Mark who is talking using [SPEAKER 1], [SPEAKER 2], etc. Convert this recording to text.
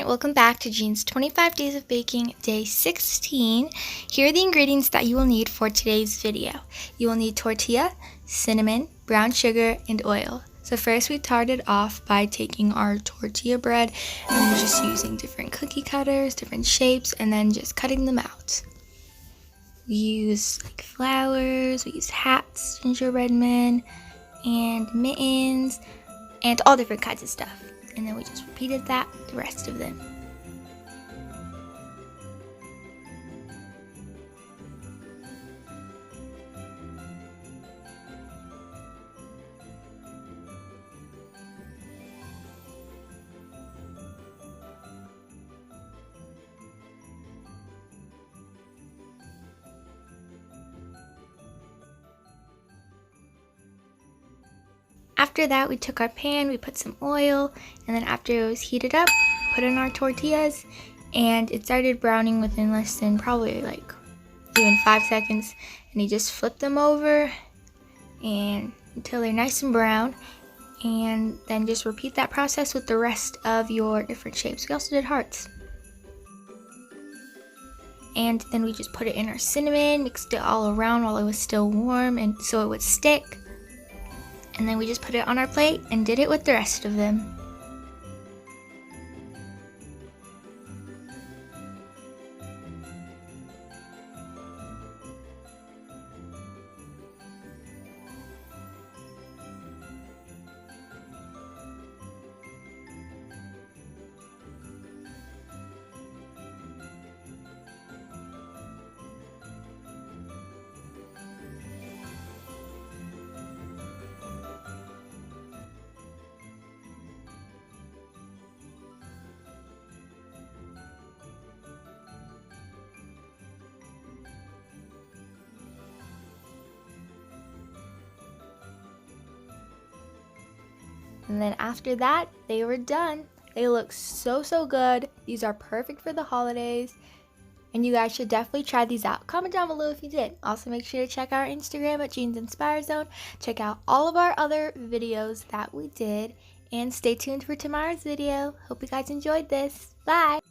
[SPEAKER 1] welcome back to Jean's 25 Days of Baking, Day 16. Here are the ingredients that you will need for today's video. You will need tortilla, cinnamon, brown sugar, and oil. So first we started off by taking our tortilla bread and just using different cookie cutters, different shapes, and then just cutting them out. We use flowers, we use hats, gingerbread men, and mittens, and all different kinds of stuff. And then we just repeated that the rest of them. After that, we took our pan, we put some oil, and then after it was heated up, put in our tortillas, and it started browning within less than probably even 5 seconds. And you just flip them over and until they're nice and brown, and then just repeat that process with the rest of your different shapes. We also did hearts. And then we just put it in our cinnamon, mixed it all around while it was still warm and so it would stick. And then we just put it on our plate and did it with the rest of them. And then after that, they were done. They look so good. These are perfect for the holidays. And you guys should definitely try these out. Comment down below if you did. Also make sure to check our Instagram at Jean's Inspire Zone. Check out all of our other videos that we did. And stay tuned for tomorrow's video. Hope you guys enjoyed this. Bye!